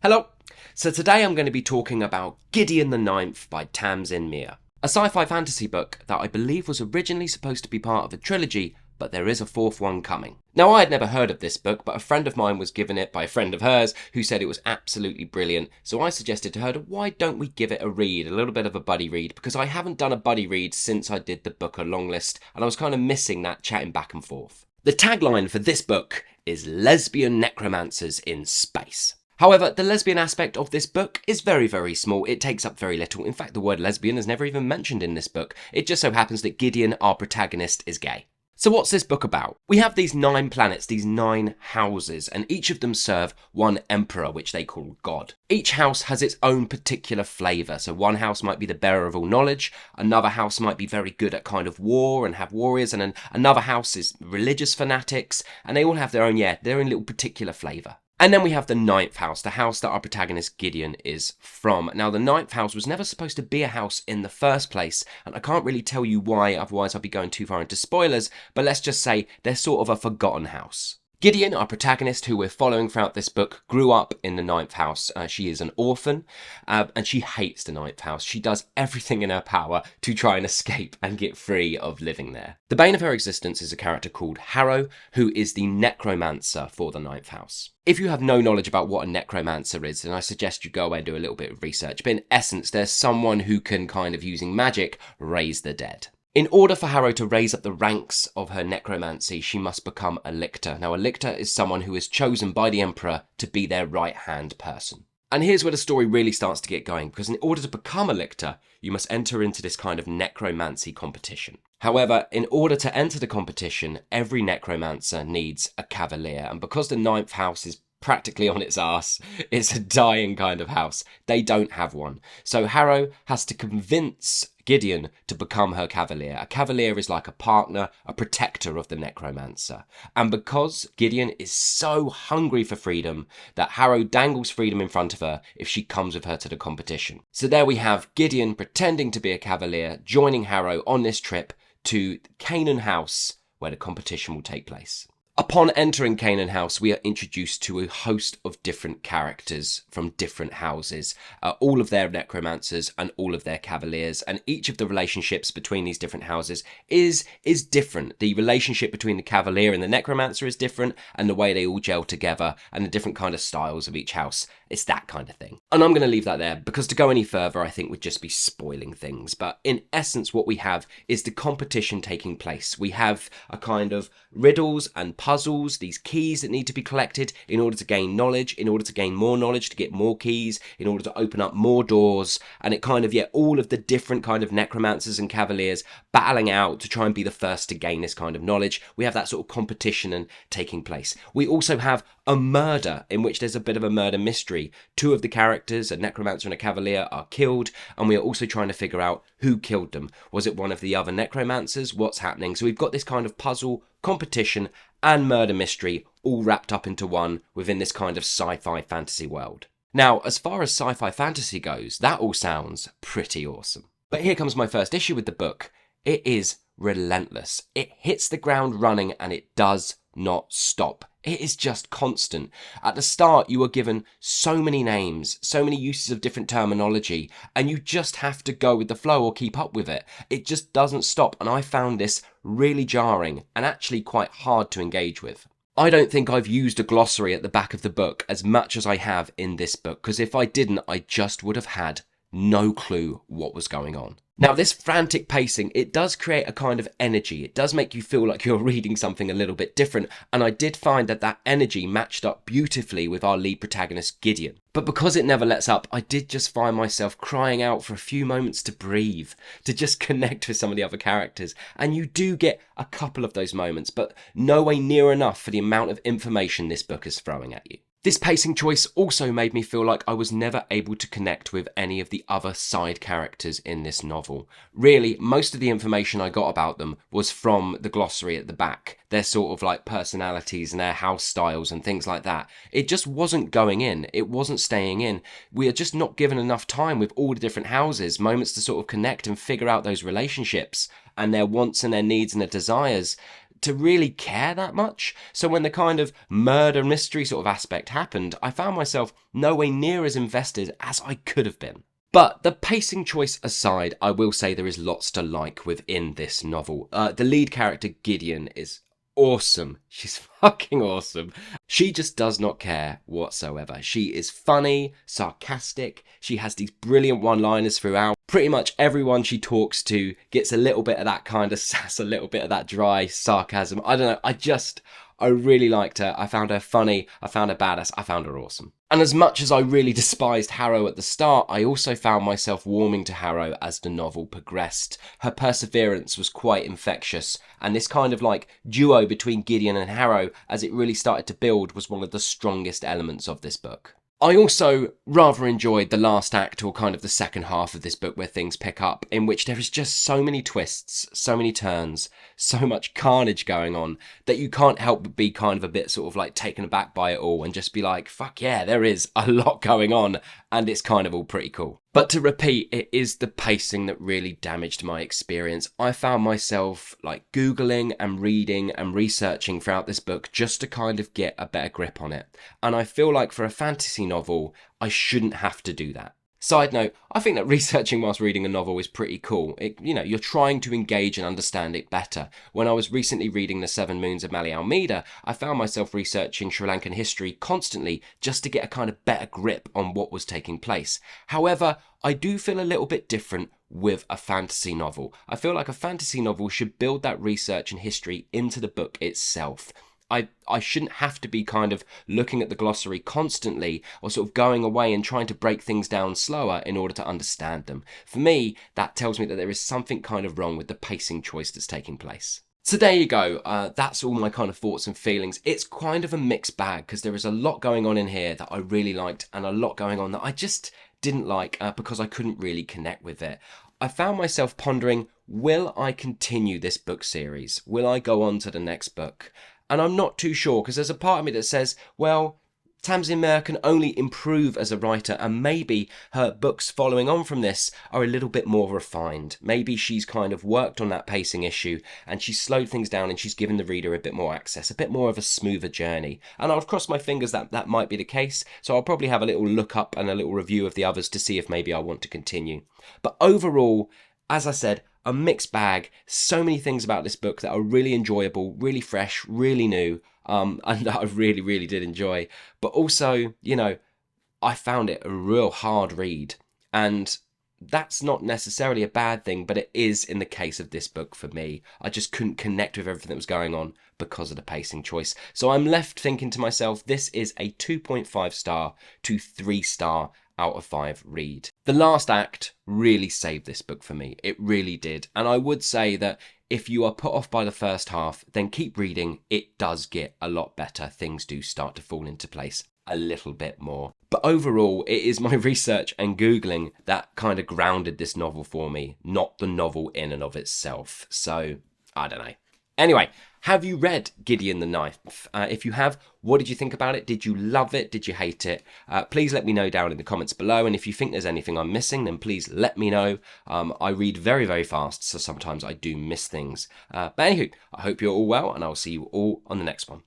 Hello! So today I'm going to be talking about Gideon the Ninth by Tamsyn Muir. A sci-fi fantasy book that I believe was originally supposed to be part of a trilogy, but there is a fourth one coming. Now, I had never heard of this book, but a friend of mine was given it by a friend of hers who said it was absolutely brilliant, so I suggested to her, why don't we give it a read, a little bit of a buddy read, because I haven't done a buddy read since I did the book a long list, and I was kind of missing that chatting back and forth. The tagline for this book is lesbian necromancers in space. However, the lesbian aspect of this book is very, very small. It takes up very little. In fact, the word lesbian is never even mentioned in this book. It just so happens that Gideon, our protagonist, is gay. So what's this book about? We have these 9 planets, these 9 houses, and each of them serve one emperor, which they call God. Each house has its own particular flavour. So one house might be the bearer of all knowledge, another house might be very good at kind of war and have warriors, and another house is religious fanatics, and they all have their own little particular flavour. And then we have the 9th house, the house that our protagonist Gideon is from. Now, the 9th house was never supposed to be a house in the first place, and I can't really tell you why, otherwise I'll be going too far into spoilers, but let's just say they're sort of a forgotten house. Gideon, our protagonist, who we're following throughout this book, grew up in the 9th house. She is an orphan, and she hates the 9th house. She does everything in her power to try and escape and get free of living there. The bane of her existence is a character called Harrow, who is the necromancer for the 9th house. If you have no knowledge about what a necromancer is, then I suggest you go away and do a little bit of research. But in essence, there's someone who can kind of, using magic, raise the dead. In order for Harrow to raise up the ranks of her necromancy, she must become a lictor. Now, a lictor is someone who is chosen by the emperor to be their right-hand person. And here's where the story really starts to get going, because in order to become a lictor, you must enter into this kind of necromancy competition. However, in order to enter the competition, every necromancer needs a cavalier, and because the 9th house is practically on its arse, it's a dying kind of house, they don't have one. So Harrow has to convince Gideon to become her cavalier. A cavalier is like a partner, a protector of the necromancer. And because Gideon is so hungry for freedom, that Harrow dangles freedom in front of her if she comes with her to the competition. So there we have Gideon pretending to be a cavalier, joining Harrow on this trip to Canaan House, where the competition will take place. Upon entering Canaan House, we are introduced to a host of different characters from different houses, all of their necromancers and all of their cavaliers, and each of the relationships between these different houses is different. The relationship between the cavalier and the necromancer is different, and the way they all gel together, and the different kind of styles of each house. It's that kind of thing. And I'm going to leave that there, because to go any further I think would just be spoiling things. But in essence, what we have is the competition taking place. We have a kind of riddles and puzzles, these keys that need to be collected in order to gain knowledge, in order to gain more knowledge, to get more keys, in order to open up more doors, and it kind of, all of the different kind of necromancers and cavaliers battling out to try and be the first to gain this kind of knowledge. We have that sort of competition and taking place. We also have a murder in which there's a bit of a murder mystery. 2 of the characters, a necromancer and a cavalier, are killed, and we are also trying to figure out who killed them. Was it one of the other necromancers? What's happening? So we've got this kind of puzzle, competition, and murder mystery all wrapped up into one within this kind of sci-fi fantasy world. Now, as far as sci-fi fantasy goes, that all sounds pretty awesome. But here comes my first issue with the book. It is relentless. It hits the ground running and it does not stop. It is just constant. At the start, you are given so many names, so many uses of different terminology, and you just have to go with the flow or keep up with it. It just doesn't stop, and I found this really jarring and actually quite hard to engage with. I don't think I've used a glossary at the back of the book as much as I have in this book, because if I didn't, I just would have had no clue what was going on. Now, this frantic pacing, it does create a kind of energy. It does make you feel like you're reading something a little bit different, and I did find that energy matched up beautifully with our lead protagonist, Gideon. But because it never lets up, I did just find myself crying out for a few moments to breathe, to just connect with some of the other characters. And you do get a couple of those moments, but no way near enough for the amount of information this book is throwing at you. This pacing choice also made me feel like I was never able to connect with any of the other side characters in this novel. Really, most of the information I got about them was from the glossary at the back, their sort of like personalities and their house styles and things like that. It just wasn't going in, it wasn't staying in. We are just not given enough time with all the different houses, moments to sort of connect and figure out those relationships and their wants and their needs and their desires, to really care that much. So when the kind of murder mystery sort of aspect happened, I found myself nowhere near as invested as I could have been. But the pacing choice aside, I will say there is lots to like within this novel. The lead character, Gideon, is awesome. She's fucking awesome. She just does not care whatsoever. She is funny, sarcastic. She has these brilliant one-liners throughout. Pretty much everyone she talks to gets a little bit of that kind of sass, a little bit of that dry sarcasm. I don't know. I really liked her. I found her funny. I found her badass. I found her awesome. And as much as I really despised Harrow at the start, I also found myself warming to Harrow as the novel progressed. Her perseverance was quite infectious, and this kind of like duo between Gideon and Harrow, as it really started to build, was one of the strongest elements of this book. I also rather enjoyed the last act, or kind of the second half of this book, where things pick up, in which there is just so many twists, so many turns, so much carnage going on, that you can't help but be kind of a bit sort of like taken aback by it all and just be like, fuck yeah, there is a lot going on, and it's kind of all pretty cool. But to repeat, it is the pacing that really damaged my experience. I found myself like Googling and reading and researching throughout this book just to kind of get a better grip on it. And I feel like for a fantasy novel, I shouldn't have to do that. Side note, I think that researching whilst reading a novel is pretty cool. You're trying to engage and understand it better. When I was recently reading The Seven Moons of Mali Almeida, I found myself researching Sri Lankan history constantly just to get a kind of better grip on what was taking place. However, I do feel a little bit different with a fantasy novel. I feel like a fantasy novel should build that research and history into the book itself. I shouldn't have to be kind of looking at the glossary constantly, or sort of going away and trying to break things down slower in order to understand them. For me, that tells me that there is something kind of wrong with the pacing choice that's taking place. So there you go, that's all my kind of thoughts and feelings. It's kind of a mixed bag, because there is a lot going on in here that I really liked, and a lot going on that I just didn't like because I couldn't really connect with it. I found myself pondering, will I continue this book series? Will I go on to the next book? And I'm not too sure, because there's a part of me that says, well, Tamsyn Muir can only improve as a writer, and maybe her books following on from this are a little bit more refined. Maybe she's kind of worked on that pacing issue, and she's slowed things down, and she's given the reader a bit more access, a bit more of a smoother journey. And I'll cross my fingers that that might be the case, so I'll probably have a little look up and a little review of the others to see if maybe I want to continue. But overall, as I said, a mixed bag. So many things about this book that are really enjoyable, really fresh, really new, and that I really, really did enjoy. But also, I found it a real hard read. And that's not necessarily a bad thing, but it is in the case of this book for me. I just couldn't connect with everything that was going on because of the pacing choice. So I'm left thinking to myself, this is a 2.5 star to 3 star out of 5 read. The last act really saved this book for me. It really did. And I would say that if you are put off by the first half, then keep reading. It does get a lot better. Things do start to fall into place a little bit more. But overall, it is my research and Googling that kind of grounded this novel for me, not the novel in and of itself. So, I don't know. Anyway, have you read Gideon the Ninth? If you have, what did you think about it? Did you love it? Did you hate it? Please let me know down in the comments below. And if you think there's anything I'm missing, then please let me know. I read very, very fast, so sometimes I do miss things. But anywho, I hope you're all well, and I'll see you all on the next one.